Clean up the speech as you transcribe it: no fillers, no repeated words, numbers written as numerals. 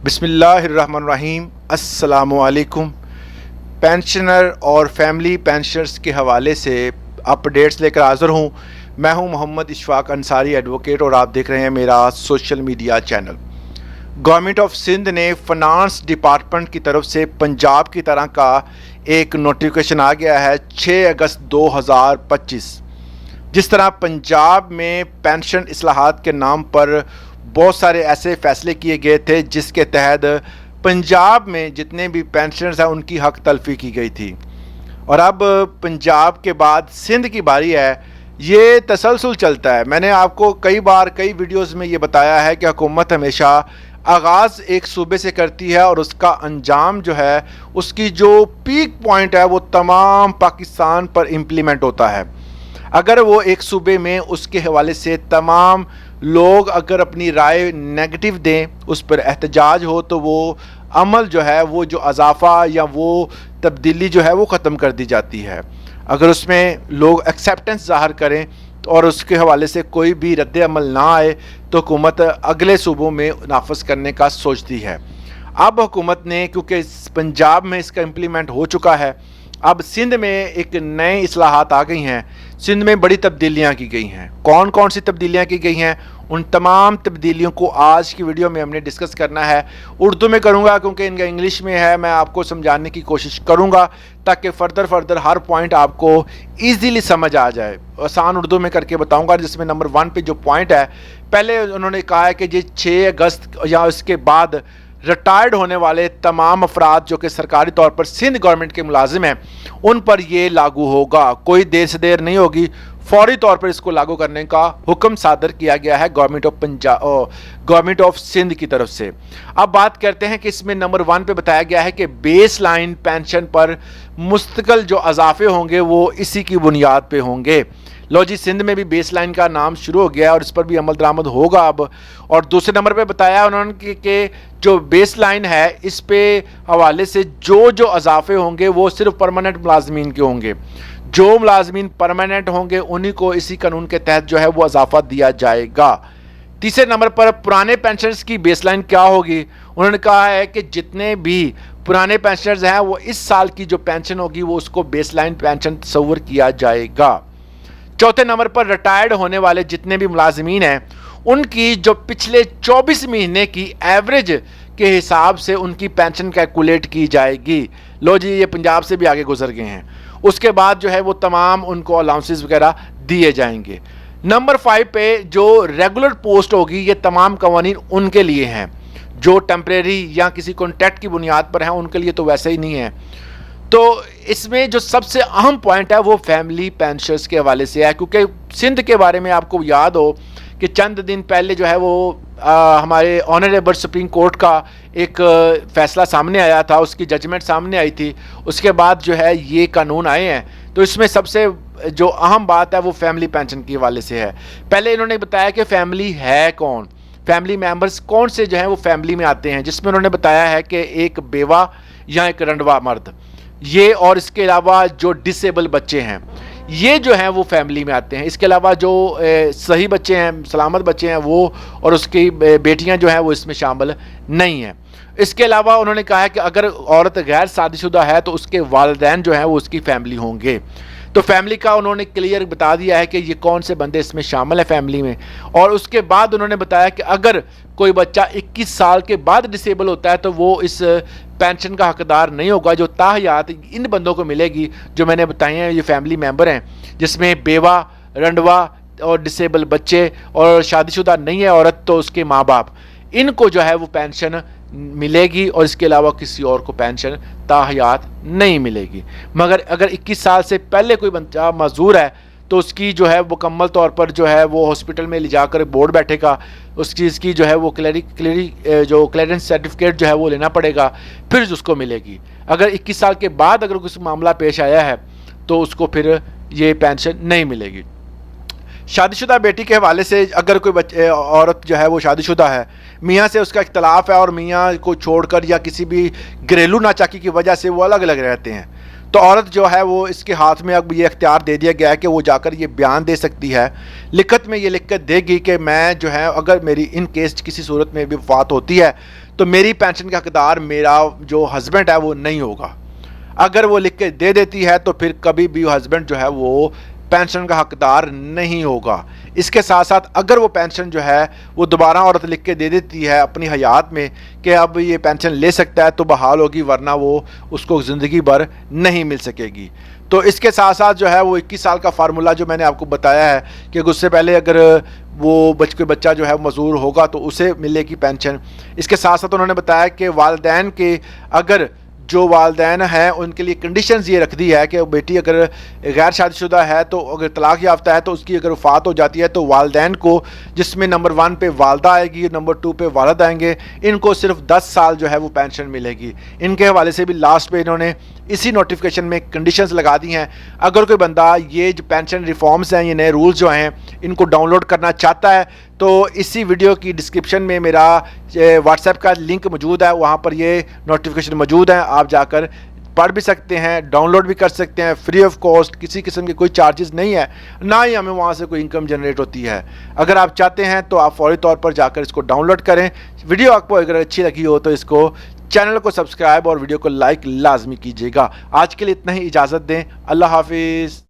बिस्मिल्लाहिर्रहमानिर्रहीम। अस्सलामु अलैकुम। पेंशनर और फैमिली पेंशनर्स के हवाले से अपडेट्स लेकर हाज़िर हूँ। मैं हूँ मोहम्मद इशफाक अंसारी एडवोकेट और आप देख रहे हैं मेरा social media channel. Government of Sindh ने फाइनेंस डिपार्टमेंट की तरफ से पंजाब की तरह का एक नोटिफिकेशन आ गया है 6 अगस्त 2025। जिस तरह पंजाब में पेंशन इस्लाहात के नाम पर बहुत सारे ऐसे फैसले किए गए थे जिसके तहत पंजाब में जितने भी पेंशनर्स हैं उनकी हक तलफी की गई थी, और अब पंजाब के बाद सिंध की बारी है। ये तसलसल चलता है। मैंने आपको कई बार कई वीडियोस में ये बताया है कि हुकूमत हमेशा आगाज़ एक सूबे से करती है और उसका अंजाम जो है, उसकी जो पीक पॉइंट है वो तमाम पाकिस्तान पर इम्प्लीमेंट होता है। अगर वो एक सूबे में उसके हवाले से तमाम लोग अगर अपनी राय नेगेटिव दें, उस पर एहतजाज हो, तो वो अमल जो है, वो जो अजाफ़ा या वो तब्दीली जो है वो ख़त्म कर दी जाती है। अगर उसमें लोग एक्सेप्टेंस ज़ाहिर करें और उसके हवाले से कोई भी रद्द अमल ना आए तो हुकूमत अगले सूबों में नाफज करने का सोचती है। अब हुकूमत ने, क्योंकि पंजाब में इसका इम्प्लीमेंट हो चुका है, अब सिंध में एक नए इस्लाहात आ गई हैं। सिंध में बड़ी तब्दीलियां की गई हैं। कौन कौन सी तब्दीलियां की गई हैं, उन तमाम तब्दीलियों को आज की वीडियो में हमने डिस्कस करना है। उर्दू में करूंगा क्योंकि इनका इंग्लिश में है। मैं आपको समझाने की कोशिश करूंगा ताकि फर्दर हर पॉइंट आपको ईजीली समझ आ जाए। आसान उर्दू में करके बताऊंगा, जिसमें नंबर 1 पे जो पॉइंट है, पहले उन्होंने कहा है कि ये 6 अगस्त या इसके बाद रिटायर्ड होने वाले तमाम अफराद जो कि सरकारी तौर पर सिंध गवर्नमेंट के मुलाजिम हैं, उन पर ये लागू होगा। कोई देर से देर नहीं होगी, फौरी तौर पर इसको लागू करने का हुक्म सादर किया गया है गवर्नमेंट ऑफ सिंध की तरफ से। अब बात करते हैं कि इसमें नंबर 1 पे बताया गया है कि बेस लाइन पेंशन पर मुस्तकिल जो अजाफे होंगे वो इसी की बुनियाद पे होंगे। लो जी, सिंध में भी बेस लाइन का नाम शुरू हो गया है और इस पर भी अमल दरामद होगा अब। और दूसरे नंबर पे बताया उन्होंने कि जो बेस लाइन है, इस पे हवाले से जो अजाफे होंगे वो सिर्फ परमानेंट मुलाजमीन के होंगे। जो मुलाजमीन परमानेंट होंगे उन्हीं को इसी कानून के तहत जो है वो अजाफा दिया जाएगा। तीसरे नंबर पर पुराने पेंशनर्स की बेस लाइन क्या होगी, उन्होंने कहा है कि जितने भी पुराने पेंशनर्स हैं वो इस साल की जो पेंशन होगी वो उसको बेस लाइन पेंशन तस्वर किया जाएगा। चौथे नंबर पर रिटायर्ड होने वाले जितने भी मुलाजमीन हैं उनकी जो पिछले 24 महीने की एवरेज के हिसाब से उनकी पेंशन कैलकुलेट की जाएगी। लो जी, ये पंजाब से भी आगे गुजर गए हैं। उसके बाद जो है वो तमाम उनको अलाउंसेस वगैरह दिए जाएंगे। नंबर 5 पे जो रेगुलर पोस्ट होगी, ये तमाम कवानीन उनके लिए हैं। जो टेम्परेरी या किसी कॉन्ट्रैक्ट की बुनियाद पर हैं उनके लिए तो वैसे ही नहीं है। तो इसमें जो सबसे अहम पॉइंट है वो फैमिली पेंशनर्स के हवाले से है, क्योंकि सिंध के बारे में आपको याद हो कि चंद दिन पहले जो है वो हमारे ऑनरेबल सुप्रीम कोर्ट का एक फ़ैसला सामने आया था, उसकी जजमेंट सामने आई थी। उसके बाद जो है ये कानून आए हैं। तो इसमें सबसे जो अहम बात है वो फैमिली पेंशन के हवाले से है। पहले इन्होंने बताया कि फैमिली है कौन, फैमिली मेम्बर्स कौन से जो हैं वो फैमिली में आते हैं, जिसमें उन्होंने बताया है कि एक बेवा या एक रंडवा मर्द, ये, और इसके अलावा जो डिसेबल बच्चे हैं ये जो हैं वो फैमिली में आते हैं। इसके अलावा जो सही बच्चे हैं, सलामत बच्चे हैं, वो और उसकी बेटियां जो हैं वो इसमें शामिल नहीं हैं। इसके अलावा उन्होंने कहा है कि अगर औरत गैर शादीशुदा है तो उसके वालिदैन जो हैं वो उसकी फैमिली होंगे। तो फैमिली का उन्होंने क्लियर बता दिया है कि ये कौन से बंदे इसमें शामिल है फैमिली में। और उसके बाद उन्होंने बताया कि अगर कोई बच्चा 21 साल के बाद डिसेबल होता है तो वो इस पेंशन का हकदार नहीं होगा, जो ताहयात इन बंदों को मिलेगी जो मैंने बताए हैं। ये फैमिली मेंबर हैं जिसमें बेवा, रंडवा और डिसेबल बच्चे, और शादीशुदा नहीं है औरत तो उसके माँ बाप, इनको जो है वो पेंशन मिलेगी और इसके अलावा किसी और को पेंशन ताहयात नहीं मिलेगी। मगर अगर 21 साल से पहले कोई बच्चा मजदूर है तो उसकी जो है मुकम्मल तौर पर जो है वो हॉस्पिटल में ले जाकर बोर्ड बैठेगा, उस चीज़ की जो है वो क्लियरेंस सर्टिफिकेट जो है वो लेना पड़ेगा, फिर उसको मिलेगी। अगर 21 साल के बाद अगर कुछ मामला पेश आया है तो उसको फिर ये पेंशन नहीं मिलेगी। शादीशुदा बेटी के हवाले से, अगर कोई औरत जो है वो शादीशुदा है, मियाँ से उसका इख्तलाफ है और मियाँ को छोड़कर या किसी भी घरेलू नाचाकी की वजह से वो अलग अलग रहते हैं, तो औरत जो है वो इसके हाथ में अब ये इख्तियार दे दिया गया है कि वो जाकर ये बयान दे सकती है, लिखत में ये लिख कर देगी कि मैं जो है अगर मेरी इन केस किसी सूरत में भी वफ़ात होती है تو میری پینشن کا حقدار میرا جو ہسبینڈ ہے وہ نہیں ہوگا. اگر وہ لکھ کے دے دیتی ہے تو پھر کبھی بھی ہسبینڈ جو ہے وہ پینشن کا حقدار نہیں ہوگا. اس کے ساتھ ساتھ اگر وہ پینشن جو ہے وہ دوبارہ عورت لکھ کے دے دیتی ہے اپنی حیات میں کہ اب یہ پینشن لے سکتا ہے تو بحال ہوگی، ورنہ وہ اس کو زندگی بھر نہیں مل سکے گی. تو اس کے ساتھ ساتھ جو ہے وہ 21 سال کا فارمولہ جو میں نے آپ کو بتایا ہے کہ اس سے پہلے اگر وہ بچہ جو ہے مزدور ہوگا تو اسے ملے گی پینشن. اس کے ساتھ ساتھ انہوں نے بتایا کہ والدین کے اگر جو والدین ہیں ان کے لیے کنڈیشنز یہ رکھ دی ہے کہ بیٹی اگر غیر شادی شدہ ہے تو اگر طلاق یافتہ ہے تو اس کی اگر وفات ہو جاتی ہے تو والدین کو، جس میں نمبر 1 پہ والدہ آئے گی، نمبر 2 پہ والد آئیں گے، ان کو صرف 10 سال جو ہے وہ پینشن ملے گی. ان کے حوالے سے بھی لاسٹ پہ انہوں نے اسی نوٹیفیکیشن میں کنڈیشنز لگا دی ہیں. اگر کوئی بندہ یہ جو پینشن ریفارمز ہیں، یہ نئے رولز جو ہیں، ان کو ڈاؤن لوڈ کرنا چاہتا ہے تو اسی ویڈیو کی ڈسکرپشن میں میرا واٹس ایپ کا لنک موجود ہے، وہاں پر یہ نوٹیفیکیشن موجود ہیں. آپ جا کر پڑھ بھی سکتے ہیں، ڈاؤن لوڈ بھی کر سکتے ہیں، فری آف کاسٹ، کسی قسم کے کوئی چارجز نہیں ہے، نہ ہی ہمیں وہاں سے کوئی انکم جنریٹ ہوتی ہے. اگر آپ چاہتے ہیں تو آپ فوری طور پر جا کر اس کو ڈاؤن لوڈ کریں. ویڈیو آپ کو اگر اچھی لگی ہو تو اس کو چینل کو سبسکرائب اور ویڈیو کو لائک لازمی کیجیے گا. آج کے لیے اتنا ہی، اجازت دیں. اللہ حافظ.